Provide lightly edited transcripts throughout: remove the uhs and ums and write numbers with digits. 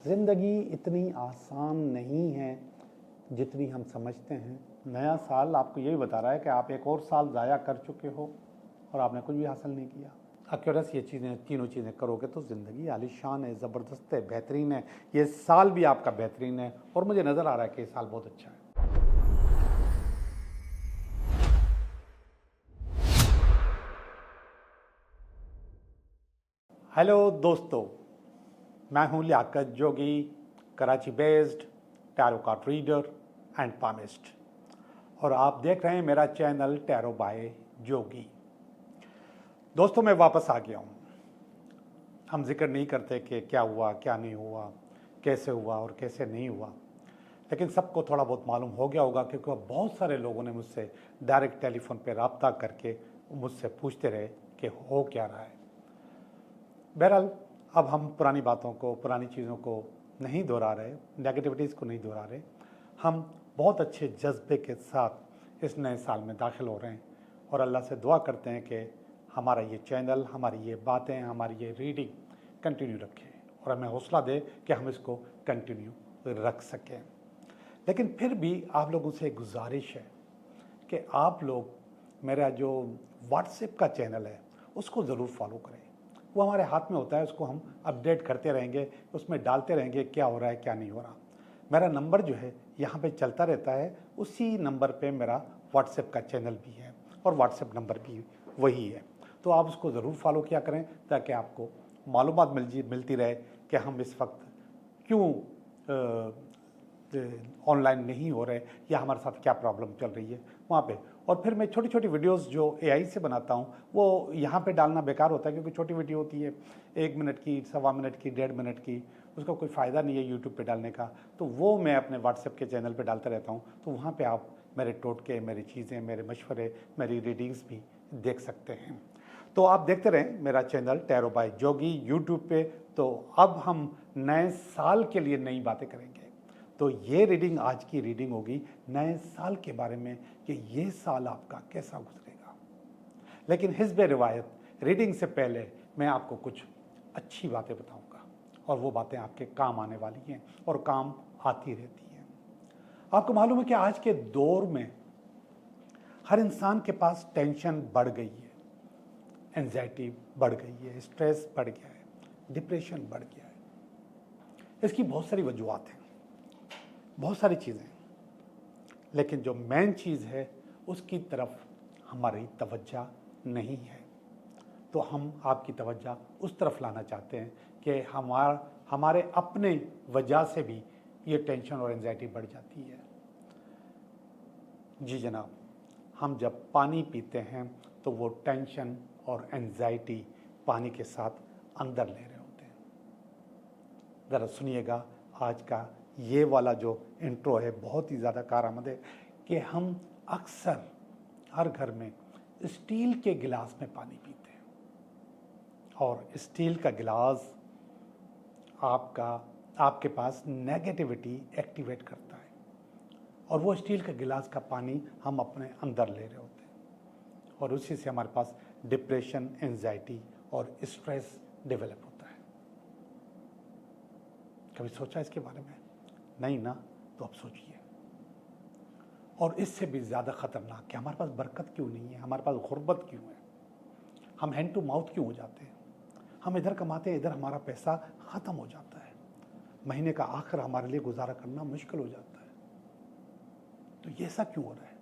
ज़िंदगी इतनी आसान नहीं है जितनी हम समझते हैं। नया साल आपको यही बता रहा है कि आप एक और साल ज़ाया कर चुके हो और आपने कुछ भी हासिल नहीं किया। अक्यूरेस ये चीज़ें तीनों चीज़ें करोगे तो ज़िंदगी आलीशान है, ज़बरदस्त है, बेहतरीन है। ये साल भी आपका बेहतरीन है और मुझे नज़र आ रहा है कि ये साल बहुत अच्छा है। हेलो दोस्तों, मैं हूं Liyaqat Jogi, Karachi based tarot card reader and palmist, और आप देख रहे हैं मेरा चैनल टैरो बाय जोगी। दोस्तों, मैं वापस आ गया हूं। हम जिक्र नहीं करते कि क्या हुआ, क्या नहीं हुआ, कैसे हुआ और कैसे नहीं हुआ, लेकिन सबको थोड़ा बहुत मालूम हो गया होगा क्योंकि बहुत सारे लोगों ने मुझसे डायरेक्ट टेलीफोन पे रब्ता करके मुझसे पूछते रहे कि हो क्या रहा है। बहरहाल, अब हम पुरानी बातों को, पुरानी चीज़ों को नहीं दोहरा रहे, नेगेटिविटीज़ को नहीं दोहरा रहे। हम बहुत अच्छे जज्बे के साथ इस नए साल में दाखिल हो रहे हैं और अल्लाह से दुआ करते हैं कि हमारा ये चैनल, हमारी ये बातें, हमारी ये रीडिंग कंटिन्यू रखे और हमें हौसला दे कि हम इसको कंटिन्यू रख सकें। लेकिन फिर भी आप लोगों से गुजारिश है कि आप लोग मेरा जो व्हाट्सएप का चैनल है उसको ज़रूर फॉलो करें। वो हमारे हाथ में होता है, उसको हम अपडेट करते रहेंगे, उसमें डालते रहेंगे क्या हो रहा है क्या नहीं हो रहा। मेरा नंबर जो है यहाँ पे चलता रहता है, उसी नंबर पे मेरा व्हाट्सएप का चैनल भी है और व्हाट्सएप नंबर भी वही है। तो आप उसको ज़रूर फॉलो किया करें ताकि आपको मालूमात मिलती रहे कि हम इस वक्त क्यों ऑनलाइन नहीं हो रहे या हमारे साथ क्या प्रॉब्लम चल रही है वहाँ पे। और फिर मैं छोटी छोटी वीडियोस जो एआई से बनाता हूँ वो यहाँ पे डालना बेकार होता है क्योंकि छोटी वीडियो होती है 1 मिनट की, 1.25 मिनट की, 1.5 मिनट की, उसका कोई फ़ायदा नहीं है यूट्यूब पे डालने का। तो वो मैं अपने व्हाट्सएप के चैनल पे डालता रहता हूँ, तो वहाँ पे आप मेरे टोटके, मेरी चीज़ें, मेरे मशवरे, मेरी रीडिंग्स भी देख सकते हैं। तो आप देखते रहें मेरा चैनल टैरो बाय जोगी यूट्यूब पे। तो अब हम नए साल के लिए नई बातें करेंगे। तो ये रीडिंग, आज की रीडिंग होगी नए साल के बारे में कि ये साल आपका कैसा गुजरेगा। लेकिन हिस्ब रिवायत रीडिंग से पहले मैं आपको कुछ अच्छी बातें बताऊंगा और वो बातें आपके काम आने वाली हैं और काम आती रहती हैं। आपको मालूम है कि आज के दौर में हर इंसान के पास टेंशन बढ़ गई है, एंजाइटी बढ़ गई है, स्ट्रेस बढ़ गया है, डिप्रेशन बढ़ गया है। इसकी बहुत सारी वजूहत हैं, बहुत सारी चीज़ें, लेकिन जो मेन चीज़ है उसकी तरफ हमारी तवज्जो नहीं है। तो हम आपकी तवज्जो उस तरफ लाना चाहते हैं कि हमारे अपने वजह से भी ये टेंशन और एंजाइटी बढ़ जाती है। जी जनाब, हम जब पानी पीते हैं तो वो टेंशन और एंजाइटी पानी के साथ अंदर ले रहे होते हैं। ज़रा सुनिएगा, आज का ये वाला जो इंट्रो है बहुत ही ज़्यादा कारआमद है कि हम अक्सर हर घर में स्टील के गिलास में पानी पीते हैं और स्टील का गिलास आपके पास नेगेटिविटी एक्टिवेट करता है और वो स्टील का गिलास का पानी हम अपने अंदर ले रहे होते हैं और उसी से हमारे पास डिप्रेशन, एंजाइटी और स्ट्रेस डेवलप होता है। कभी सोचा इसके बारे में? नहीं ना? तो अब सोचिए। और इससे भी ज़्यादा ख़तरनाक कि हमारे पास बरकत क्यों नहीं है, हमारे पास गुर्बत क्यों है, हम हैंड टू माउथ क्यों हो जाते हैं। हम इधर कमाते हैं, इधर हमारा पैसा ख़त्म हो जाता है, महीने का आखिर हमारे लिए गुजारा करना मुश्किल हो जाता है। तो ये ऐसा क्यों हो रहा है?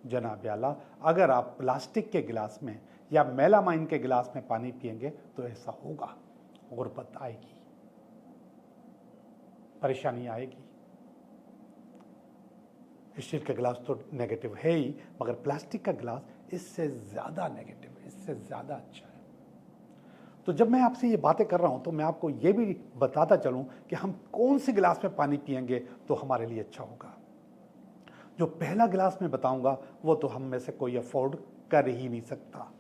जनाब आला, अगर आप प्लास्टिक के गिलास में या मेलामाइन के गिलास में पानी पिएंगे तो ऐसा होगा, गुर्बत आएगी, परेशानी आएगी। स्टील का गिलास तो नेगेटिव है ही, मगर प्लास्टिक का गिलास इससे ज़्यादा नेगेटिव है, इससे ज़्यादा अच्छा है। तो जब मैं आपसे ये बातें कर रहा हूँ तो मैं आपको ये भी बताता चलूँ कि हम कौन से गिलास में पानी पिएंगे तो हमारे लिए अच्छा होगा। जो पहला गिलास मैं बताऊँगा वो तो हम में से कोई अफोर्ड कर ही नहीं सकता,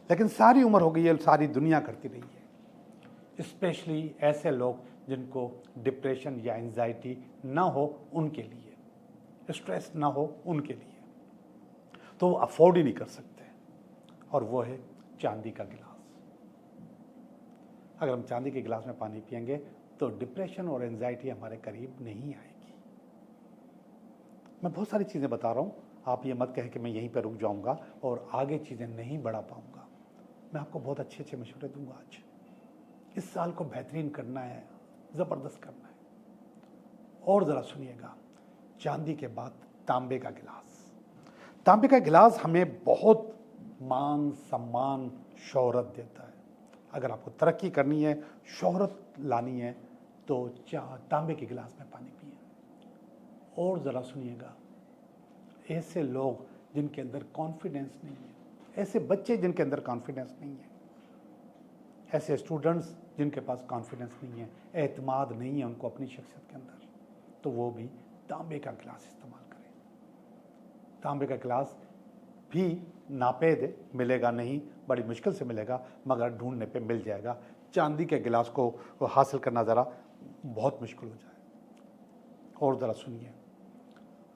लेकिन सारी उम्र हो गई है, सारी दुनिया करती रही है। स्पेशली ऐसे लोग जिनको डिप्रेशन या एंजाइटी ना हो उनके लिए, स्ट्रेस ना हो उनके लिए, तो वो अफोर्ड ही नहीं कर सकते, और वो है चांदी का गिलास। अगर हम चांदी के गिलास में पानी पिएंगे तो डिप्रेशन और एंजाइटी हमारे करीब नहीं आएगी। मैं बहुत सारी चीज़ें बता रहा हूँ, आप ये मत कहें कि मैं यहीं पर रुक जाऊँगा और आगे चीज़ें नहीं बढ़ा पाऊँगा। मैं आपको बहुत अच्छे अच्छे मशवरे दूंगा आज। इस साल को बेहतरीन करना है, ज़बरदस्त करना है। और ज़रा सुनिएगा, चांदी के बाद तांबे का गिलास। तांबे का गिलास हमें बहुत मान सम्मान शोहरत देता है। अगर आपको तरक्की करनी है, शोहरत लानी है, तो तांबे के गिलास में पानी पिए। और ज़रा सुनिएगा, ऐसे लोग जिनके अंदर कॉन्फिडेंस नहीं है, ऐसे बच्चे जिनके अंदर कॉन्फिडेंस नहीं है, ऐसे स्टूडेंट्स जिनके पास कॉन्फिडेंस नहीं है, एतमाद नहीं है उनको अपनी शख्सियत के अंदर, तो वो भी तांबे का गिलास इस्तेमाल करें। तांबे का गिलास भी नापे दे मिलेगा नहीं, बड़ी मुश्किल से मिलेगा, मगर ढूंढने पे मिल जाएगा। चांदी के गिलास को हासिल करना ज़रा बहुत मुश्किल हो जाए। और ज़रा सुनिए,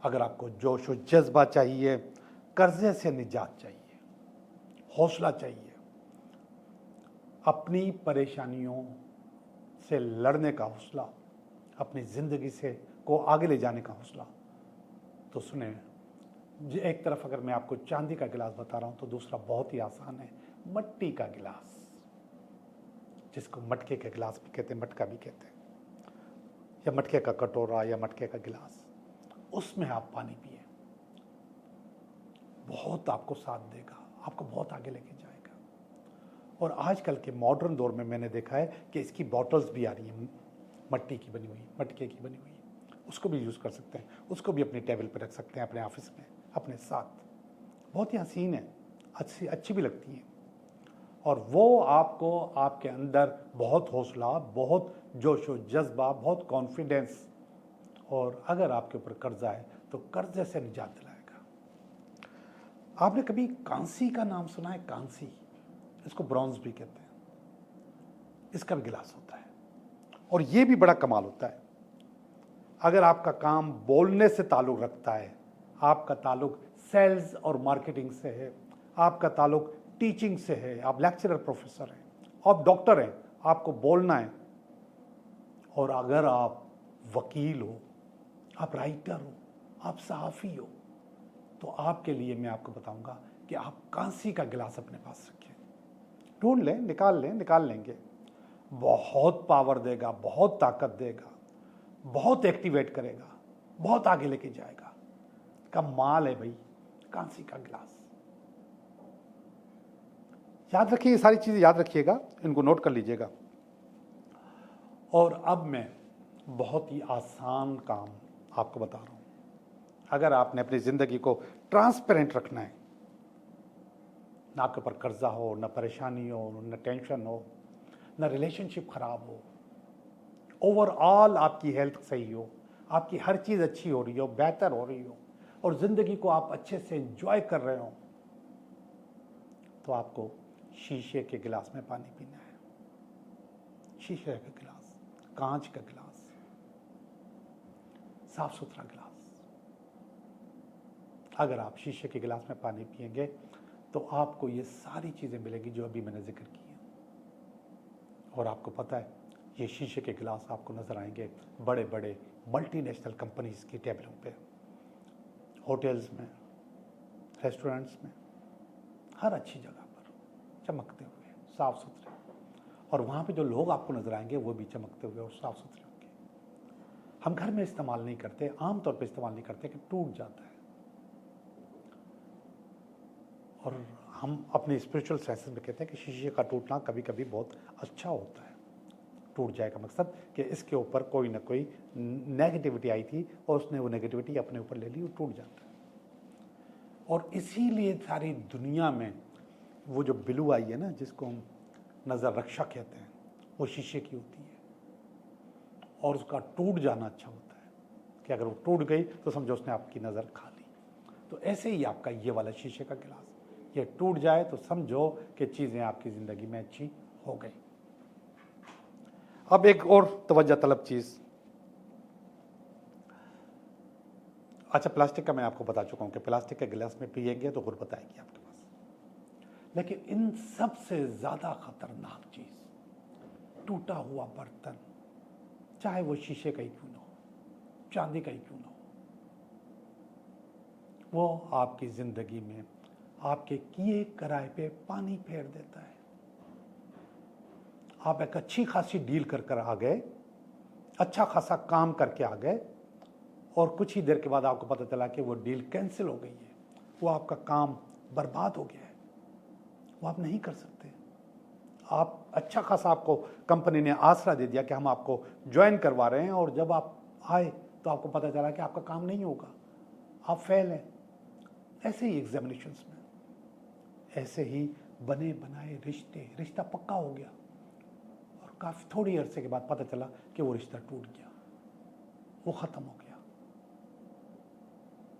अगर आपको जोश और जज्बा चाहिए, कर्जे से निजात चाहिए, हौसला चाहिए, अपनी परेशानियों से लड़ने का हौसला, अपनी ज़िंदगी से को आगे ले जाने का हौसला, तो सुने, एक तरफ अगर मैं आपको चांदी का गिलास बता रहा हूं, तो दूसरा बहुत ही आसान है, मट्टी का गिलास, जिसको मटके के गिलास भी कहते हैं, मटका भी कहते हैं, या मटके का कटोरा या मटके का गिलास। उसमें आप पानी पिए, बहुत आपको साथ देगा, आपको बहुत आगे लेके जाएगा। और आजकल के मॉडर्न दौर में मैंने देखा है कि इसकी बॉटल्स भी आ रही हैं, मट्टी की बनी हुई, मटके की बनी हुई, उसको भी यूज़ कर सकते हैं, उसको भी अपनी टेबल पर रख सकते हैं, अपने ऑफिस में, अपने साथ। बहुत ही हसीन है, अच्छी भी लगती हैं, और वो आपको आपके अंदर बहुत हौसला, बहुत जोश व जज्बा, बहुत कॉन्फिडेंस, और अगर आपके ऊपर कर्जा है तो कर्जे से निजात दिलाएगा। आपने कभी कांसी का नाम सुना है? कांसी, इसको ब्रॉन्ज भी कहते हैं, इसका भी गिलास होता है, और ये भी बड़ा कमाल होता है। अगर आपका काम बोलने से ताल्लुक़ रखता है, आपका ताल्लुक़ सेल्स और मार्केटिंग से है, आपका ताल्लुक़ टीचिंग से है, आप लेक्चरर प्रोफेसर हैं, आप डॉक्टर हैं, आपको बोलना है, और अगर आप वकील हो, आप राइटर हो, आप सहाफ़ी हो, तो आपके लिए मैं आपको बताऊंगा कि आप कांसी का गिलास अपने पास रखें। ढूंढ लें, निकाल लेंगे, बहुत पावर देगा, बहुत ताकत देगा, बहुत एक्टिवेट करेगा, बहुत आगे लेके जाएगा। कमाल है भाई, कांसी का गिलास। याद रखिए, ये सारी चीज़ें याद रखिएगा, इनको नोट कर लीजिएगा। और अब मैं बहुत ही आसान काम आपको बता रहा हूँ। अगर आपने अपनी ज़िंदगी को ट्रांसपेरेंट रखना है, ना आपके ऊपर कर्जा हो, ना परेशानी हो, ना टेंशन हो, ना रिलेशनशिप खराब हो, ओवरऑल आपकी हेल्थ सही हो, आपकी हर चीज़ अच्छी हो रही हो, बेहतर हो रही हो, और ज़िंदगी को आप अच्छे से एंजॉय कर रहे हो, तो आपको शीशे के गिलास में पानी पीना है। शीशे का गिलास, कांच का गिलास, साफ सुथरा गिलास। अगर आप शीशे के गिलास में पानी पिएंगे तो आपको ये सारी चीज़ें मिलेंगी जो अभी मैंने जिक्र की हैं। और आपको पता है, ये शीशे के गिलास आपको नज़र आएंगे बड़े बड़े मल्टीनेशनल कंपनीज की टेबलों पे, होटल्स में, रेस्टोरेंट्स में, हर अच्छी जगह पर चमकते हुए, साफ़ सुथरे। और वहाँ पे जो लोग आपको नज़र आएंगे वो भी चमकते हुए और साफ़ सुथरे होंगे। हम घर में इस्तेमाल नहीं करते, आमतौर पे इस्तेमाल नहीं करते कि टूट जाता है। और हम अपने स्पिरिचुअल साइंस में कहते हैं कि शीशे का टूटना कभी कभी बहुत अच्छा होता है। टूट जाए का मकसद कि इसके ऊपर कोई ना कोई नेगेटिविटी आई थी और उसने वो नेगेटिविटी अपने ऊपर ले ली और टूट जाता है। और इसीलिए सारी दुनिया में वो जो बिलू आई है ना, जिसको हम नज़र रक्षा कहते हैं, वो शीशे की होती है, और उसका टूट जाना अच्छा होता है कि अगर वो टूट गई तो समझो उसने आपकी नज़र खा ली। तो ऐसे ही आपका ये वाला शीशे का गिलास, ये टूट जाए तो समझो कि चीज़ें आपकी ज़िंदगी में अच्छी हो गई। अब एक और तवज्जो तलब चीज़, अच्छा प्लास्टिक का मैं आपको बता चुका हूँ कि प्लास्टिक के गिलास में पिएंगे तो गुर्बत आएगी आपके पास, लेकिन इन सबसे ज़्यादा खतरनाक चीज़ टूटा हुआ बर्तन, चाहे वो शीशे का ही क्यों ना हो, चांदी का ही क्यों ना हो, वो आपकी ज़िंदगी में आपके किए कराए पे पानी फेर देता है। आप एक अच्छी खासी डील कर आ गए, अच्छा खासा काम करके आ गए, और कुछ ही देर के बाद आपको पता चला कि वो डील कैंसिल हो गई है, वो आपका काम बर्बाद हो गया है, वो आप नहीं कर सकते। आप अच्छा खासा, आपको कंपनी ने आसरा दे दिया कि हम आपको ज्वाइन करवा रहे हैं, और जब आप आए तो आपको पता चला कि आपका काम नहीं होगा, आप फेल हैं। ऐसे ही एग्जामिनेशंस में, ऐसे ही बने बनाए रिश्ता पक्का हो गया, और काफ़ी थोड़ी अरसे के बाद पता चला कि वो रिश्ता टूट गया, वो ख़त्म हो गया।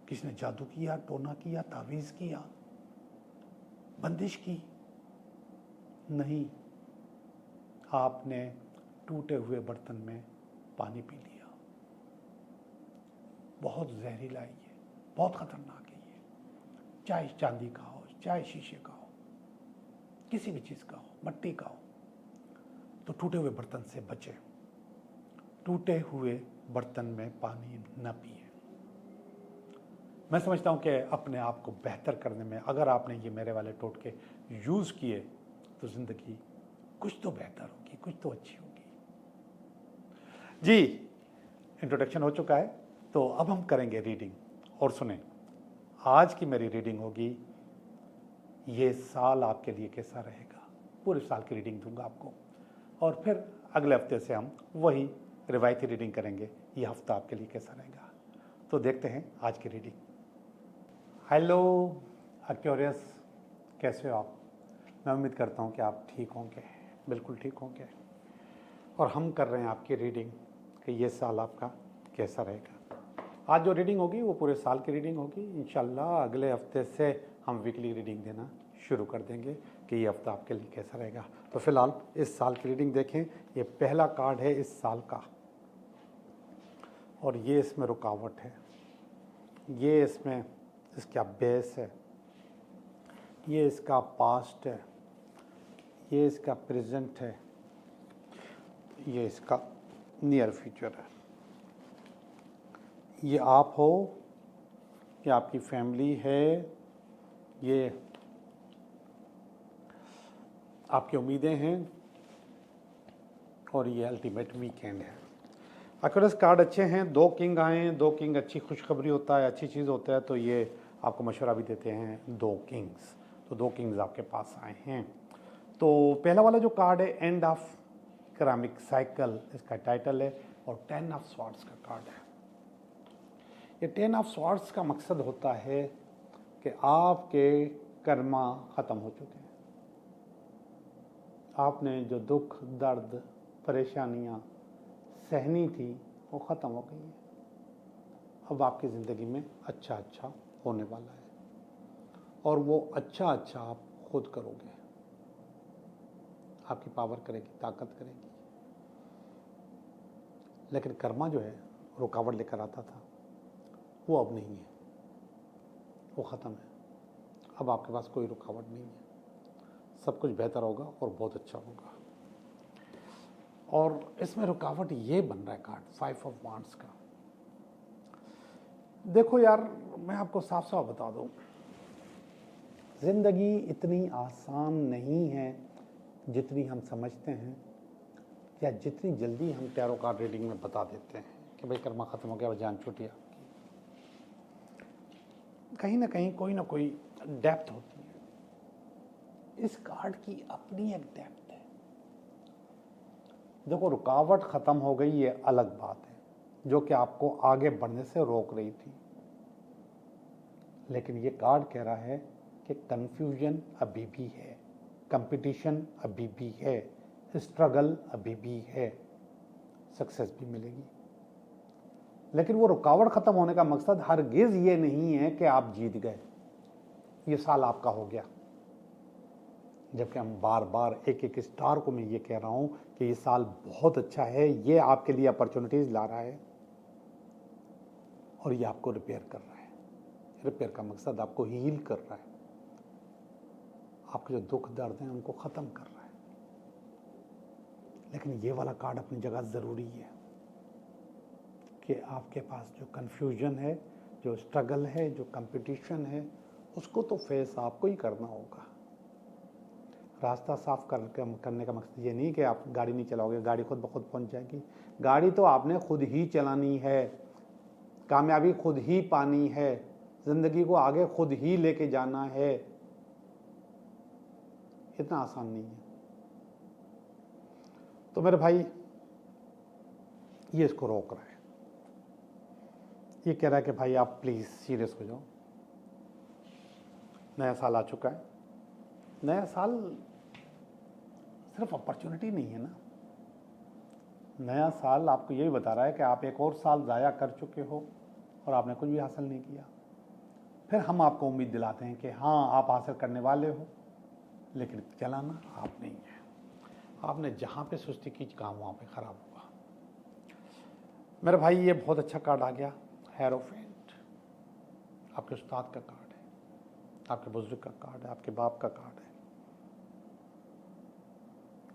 किसने जादू किया, टोना किया, तावीज़ किया, बंदिश की? नहीं, आपने टूटे हुए बर्तन में पानी पी लिया। बहुत जहरीला है ये, बहुत खतरनाक है ये। चाहे चांदी का हो, चाहे शीशे का हो, किसी भी चीज़ का हो, मट्टी का हो, तो टूटे हुए बर्तन से बचें। टूटे हुए बर्तन में पानी न पिए। मैं समझता हूँ कि अपने आप को बेहतर करने में अगर आपने ये मेरे वाले टोटके यूज़ किए तो ज़िंदगी कुछ तो बेहतर होगी, कुछ तो अच्छी होगी। जी, इंट्रोडक्शन हो चुका है, तो अब हम करेंगे रीडिंग। और सुने, आज की मेरी रीडिंग होगी, ये साल आपके लिए कैसा रहेगा। पूरे साल की रीडिंग दूंगा आपको, और फिर अगले हफ्ते से हम वही रिवायती रीडिंग करेंगे, ये हफ्ता आपके लिए कैसा रहेगा। तो देखते हैं आज की रीडिंग। हेलो एक्वेरियस, कैसे हो आप? मैं उम्मीद करता हूँ कि आप ठीक होंगे, बिल्कुल ठीक होंगे। और हम कर रहे हैं आपकी रीडिंग कि ये साल आपका कैसा रहेगा। आज जो रीडिंग होगी वो पूरे साल की रीडिंग होगी। इंशाल्लाह अगले हफ्ते से हम वीकली रीडिंग देना शुरू कर देंगे कि ये हफ्ता आपके लिए कैसा रहेगा। तो फिलहाल इस साल की रीडिंग देखें। ये पहला कार्ड है इस साल का, और ये इसमें रुकावट है, ये इसमें इसका बेस है, ये इसका पास्ट है, ये इसका प्रेजेंट है, ये इसका नियर फ्यूचर है। ये आप हो, ये आपकी फैमिली है, ये आपकी उम्मीदें हैं, और ये अल्टीमेट वीकेंड है। एक्वेरियस कार्ड अच्छे हैं, 2 किंग आए हैं। 2 किंग अच्छी खुशखबरी होता है, अच्छी चीज़ होता है, तो ये आपको मशवरा भी देते हैं 2 किंग्स। तो 2 किंग्स आपके पास आए हैं। तो पहला वाला जो कार्ड है एंड ऑफ करामिक साइकिल, इसका टाइटल है, और 10 ऑफ स्वॉर्ड्स का कार्ड है। ये 10 ऑफ स्वॉर्ड्स का मकसद होता है कि आपके कर्मा ख़त्म हो चुके हैं। आपने जो दुख, दर्द, परेशानियाँ सहनी थी वो ख़त्म हो गई है। अब आपकी ज़िंदगी में अच्छा अच्छा होने वाला है, और वो अच्छा अच्छा आप खुद करोगे। आपकी पावर करेगी, ताकत करेगी। लेकिन कर्मा जो है रुकावट लेकर आता था, वो अब नहीं है, वो ख़त्म है। अब आपके पास कोई रुकावट नहीं है, सब कुछ बेहतर होगा और बहुत अच्छा होगा। और इसमें रुकावट ये बन रहा है कार्ड 5 ऑफ वांड्स का। देखो यार, मैं आपको साफ साफ बता दूं, ज़िंदगी इतनी आसान नहीं है जितनी हम समझते हैं, या जितनी जल्दी हम टैरो कार्ड रीडिंग में बता देते हैं कि भाई कर्मा ख़त्म हो गया, जान छूटी आपकी। कहीं ना कहीं कोई ना कोई डेप्थ होती है। इस कार्ड की अपनी एक डेप्थ है। देखो, रुकावट ख़त्म हो गई, ये अलग बात है, जो कि आपको आगे बढ़ने से रोक रही थी। लेकिन ये कार्ड कह रहा है कि कन्फ्यूजन अभी भी है, कंपटीशन अभी भी है, स्ट्रगल अभी भी है, सक्सेस भी मिलेगी। लेकिन वो रुकावट ख़त्म होने का मकसद हरगिज़ ये नहीं है कि आप जीत गए, ये साल आपका हो गया। जबकि हम बार बार एक एक स्टार को मैं ये कह रहा हूँ कि ये साल बहुत अच्छा है, ये आपके लिए अपॉर्चुनिटीज़ ला रहा है, और ये आपको रिपेयर कर रहा है। रिपेयर का मकसद आपको हील कर रहा है, आपके जो दुख दर्द हैं उनको ख़त्म कर रहा है। लेकिन ये वाला कार्ड अपनी जगह ज़रूरी है। कि आपके पास जो कन्फ्यूजन है, जो स्ट्रगल है, जो कंपटीशन है, उसको तो फेस आपको ही करना होगा। रास्ता साफ करने का मकसद ये नहीं कि आप गाड़ी नहीं चलाओगे, गाड़ी खुद ब खुद पहुंच जाएगी। गाड़ी तो आपने खुद ही चलानी है, कामयाबी खुद ही पानी है, ज़िंदगी को आगे खुद ही लेके जाना है। इतना आसान नहीं है। तो मेरे भाई, ये इसको रोक रहा है, ये कह रहा है कि भाई आप प्लीज़ सीरियस हो जाओ। नया साल आ चुका है। नया साल सिर्फ अपॉर्चुनिटी नहीं है ना। नया साल आपको यही बता रहा है कि आप एक और साल ज़ाया कर चुके हो और आपने कुछ भी हासिल नहीं किया। फिर हम आपको उम्मीद दिलाते हैं कि हाँ, आप हासिल करने वाले हो, लेकिन चलाना आप नहीं है। आपने जहाँ पे सुस्ती की, काम वहाँ पे ख़राब होगा। मेरे भाई, ये बहुत अच्छा कार्ड आ गया, हेरोफेंट। आपके उस्ताद का कार्ड है, आपके बुजुर्ग का कार्ड है, आपके बाप का कार्ड है,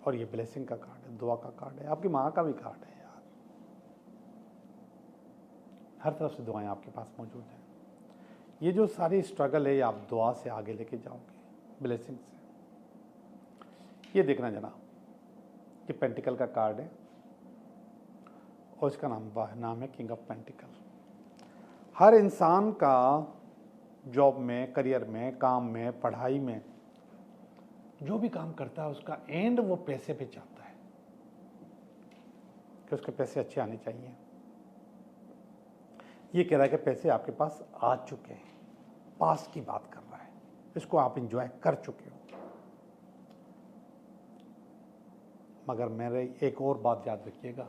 और ये ब्लेसिंग का कार्ड है, दुआ का कार्ड है, आपकी माँ का भी कार्ड है। यार, हर तरफ से दुआएं आपके पास मौजूद हैं। ये जो सारी स्ट्रगल है, ये आप दुआ से आगे लेके जाओगे, ब्लेसिंग से। ये देखना जनाब, ये पेंटिकल का कार्ड है और इसका नाम है किंग ऑफ पेंटिकल। हर इंसान का जॉब में, करियर में, काम में, पढ़ाई में जो भी काम करता है, उसका एंड वो पैसे पे चाहता है कि उसके पैसे अच्छे आने चाहिए। ये कह रहा है कि पैसे आपके पास आ चुके हैं, पास की बात कर रहा है, इसको आप एंजॉय कर चुके हो। मगर मेरे एक और बात याद रखिएगा,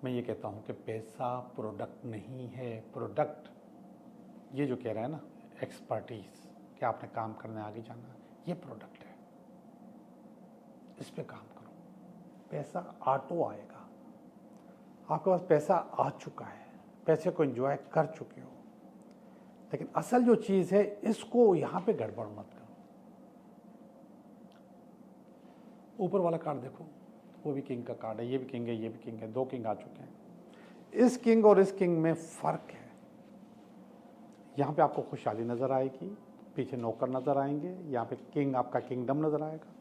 मैं ये कहता हूँ कि पैसा प्रोडक्ट नहीं है। प्रोडक्ट, ये जो कह रहा है ना, एक्सपर्टीज, कि आपने काम करने आगे जाना, ये प्रोडक्ट है। इस पे काम करो, पैसा ऑटो आएगा। आपके पास पैसा आ चुका है, पैसे को एंजॉय कर चुके हो, लेकिन असल जो चीज़ है, इसको यहाँ पे गड़बड़ मत करो। ऊपर वाला कार्ड देखो, वो भी किंग का कार्ड है, ये भी किंग है, ये भी किंग है, दो किंग आ चुके हैं। इस किंग और इस किंग में फ़र्क है। यहाँ पे आपको खुशहाली नज़र आएगी, पीछे नौकर नज़र आएंगे, यहाँ पे किंग आपका किंगडम नज़र आएगा।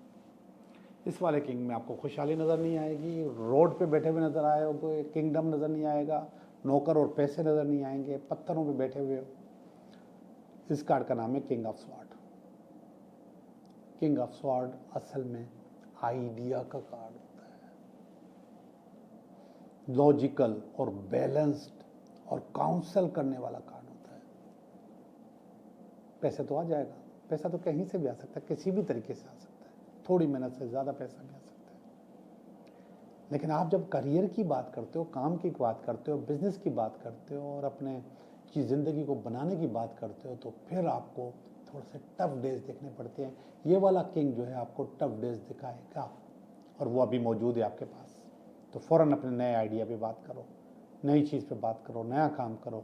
इस वाले किंग में आपको खुशहाली नज़र नहीं आएगी, रोड पे बैठे हुए नज़र आएगा, किंगडम नज़र नहीं आएगा, नौकर और पैसे नज़र नहीं आएंगे, पत्थरों पे बैठे हुए हो। इस कार्ड का नाम है king of sword. King of sword असल में आइडिया का कार्ड होता है, लॉजिकल और बैलेंस्ड और काउंसल करने वाला कार्ड होता है। पैसे तो आ जाएगा, पैसा तो कहीं से भी आ सकता है, किसी भी तरीके से आ सकता है, थोड़ी मेहनत से ज़्यादा पैसा भी आ सकता है। लेकिन आप जब करियर की बात करते हो, काम की बात करते हो, बिजनेस की बात करते हो और अपने की ज़िंदगी को बनाने की बात करते हो, तो फिर आपको थोड़े से टफ डेज देखने पड़ते हैं। ये वाला किंग जो है आपको टफ डेज दिखाएगा, और वो अभी मौजूद है आपके पास। तो फ़ौरन अपने नए आइडिया पे बात करो, नई चीज़ पे बात करो, नया काम करो,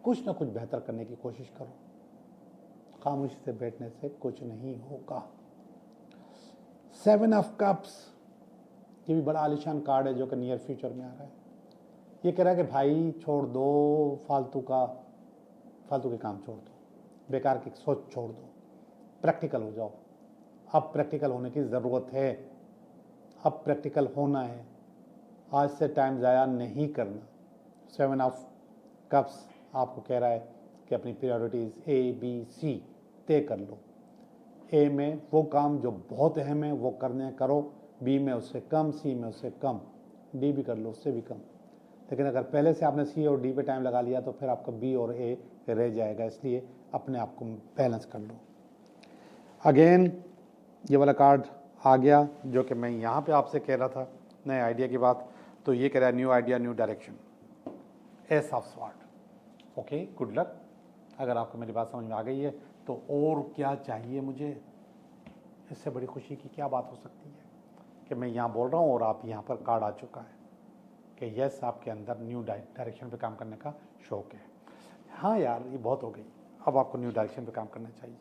कुछ ना कुछ बेहतर करने की कोशिश करो। खामोशी से बैठने से कुछ नहीं होगा। 7 ऑफ कप्स, ये भी बड़ा आलिशान कार्ड है जो कि नियर फ्यूचर में आ रहा है। ये कह रहा है कि भाई छोड़ दो फालतू के काम छोड़ दो, बेकार की सोच छोड़ दो, प्रैक्टिकल हो जाओ। अब प्रैक्टिकल होने की ज़रूरत है, अब प्रैक्टिकल होना है, आज से टाइम ज़ाया नहीं करना। 7 ऑफ कप्स आपको कह रहा है कि अपनी प्रायोरिटीज़ ABC तय कर लो। A में वो काम जो बहुत अहम है वो करो, B में उससे कम, C में उससे कम, D भी कर लो, उससे भी कम। लेकिन अगर पहले से आपने C और D पे टाइम लगा लिया तो फिर आपका B और A रह जाएगा, इसलिए अपने आप को बैलेंस कर लो। अगेन ये वाला कार्ड आ गया जो कि मैं यहाँ पे आपसे कह रहा था, नए आइडिया की बात। तो ये कह रहा है new idea, new direction, S of sword. Okay, good luck. अगर आपको मेरी बात समझ में आ गई है तो और क्या चाहिए मुझे, इससे बड़ी खुशी की क्या बात हो सकती है कि मैं यहाँ बोल रहा हूँ और आप यहाँ पर कार्ड आ चुका है कि यस, आपके अंदर न्यू डायरेक्शन पे काम करने का शौक़ है। हाँ यार, ये बहुत हो गई, अब आपको न्यू डायरेक्शन पे काम करना चाहिए।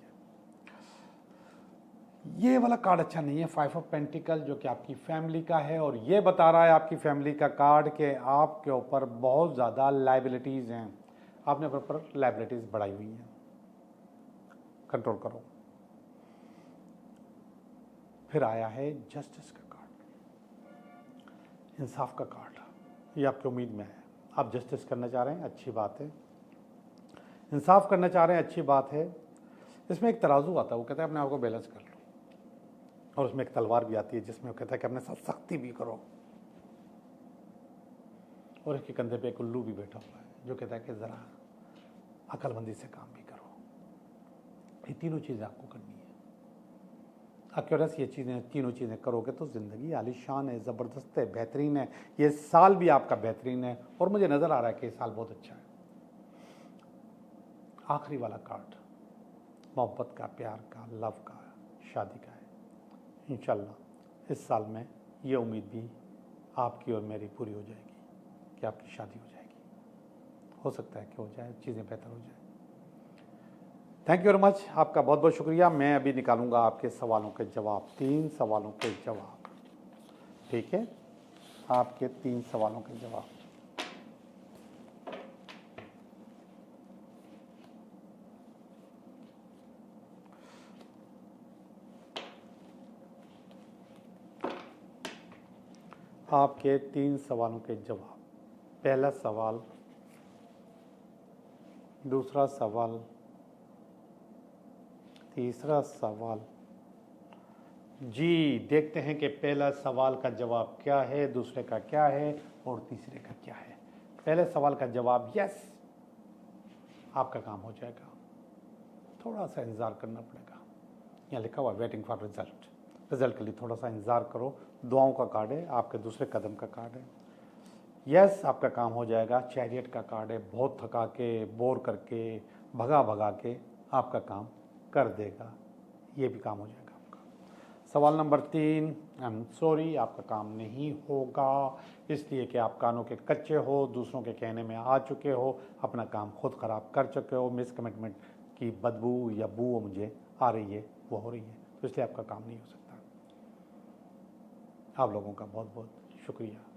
ये वाला कार्ड अच्छा नहीं है, 5 ऑफ पेंटिकल, जो कि आपकी फैमिली का है, और ये बता रहा है आपकी फैमिली का कार्ड कि आपके ऊपर बहुत ज़्यादा लाइबिलिटीज़ हैं, आपने अपने ऊपर लाइबिलिटीज़ बढ़ाई हुई हैं, कंट्रोल करो। फिर आया है जस्टिस का कार्ड, इंसाफ का कार्ड। ये आपकी उम्मीद में है, आप जस्टिस करना चाह रहे हैं, अच्छी बात है। इंसाफ करना चाह रहे हैं, अच्छी बात है। इसमें एक तराजू आता है, वो कहता है अपने आप को बैलेंस कर लो, और उसमें एक तलवार भी आती है जिसमें वो कहता है कि अपने साथ सख्ती भी करो, और इसके कंधे पे एक उल्लू भी बैठा हुआ है जो कहता है कि ज़रा अक्लमंदी से काम भी करो। ये तीनों चीज़ें आपको करनी है। अक्यूरेस ये चीज़ें, तीनों चीज़ें करोगे तो ज़िंदगी आलीशान है, ज़बरदस्त है, बेहतरीन है। ये साल भी आपका बेहतरीन है, और मुझे नज़र आ रहा है कि ये साल बहुत अच्छा है। आखिरी वाला कार्ड मोहब्बत का, प्यार का, लव का, शादी का है। इंशाल्लाह इस साल में ये उम्मीद भी आपकी और मेरी पूरी हो जाएगी कि आपकी शादी हो जाएगी। हो सकता है कि हो जाए, चीज़ें बेहतर हो जाए। थैंक यू वेरी मच, आपका बहुत बहुत शुक्रिया। मैं अभी निकालूंगा आपके सवालों के जवाब, 3 सवालों के जवाब, ठीक है? आपके 3 सवालों के जवाब। आपके 3 सवालों के जवाब। पहला सवाल, दूसरा सवाल, तीसरा सवाल। जी, देखते हैं कि पहला सवाल का जवाब क्या है, दूसरे का क्या है, और तीसरे का क्या है। पहले सवाल का जवाब यस, आपका काम हो जाएगा। थोड़ा सा इंतज़ार करना पड़ेगा। यहाँ लिखा हुआ वेटिंग फॉर रिजल्ट। रिजल्ट के लिए थोड़ा सा इंतज़ार करो। दुआओं का कार्ड है, आपके दूसरे कदम का कार्ड है। यस, आपका काम हो जाएगा। चैरियट का कार्ड है, बहुत थका के, बोर करके, भगा भगा के आपका काम कर देगा। ये भी काम हो जाएगा आपका। सवाल नंबर 3, आई एम सॉरी, आपका काम नहीं होगा, इसलिए कि आप कानों के कच्चे हो, दूसरों के कहने में आ चुके हो, अपना काम खुद ख़राब कर चुके हो। मिस कमिटमेंट की बदबू या बू मुझे आ रही है, वो हो रही है, तो इसलिए आपका काम नहीं हो सकता। आप लोगों का बहुत बहुत शुक्रिया।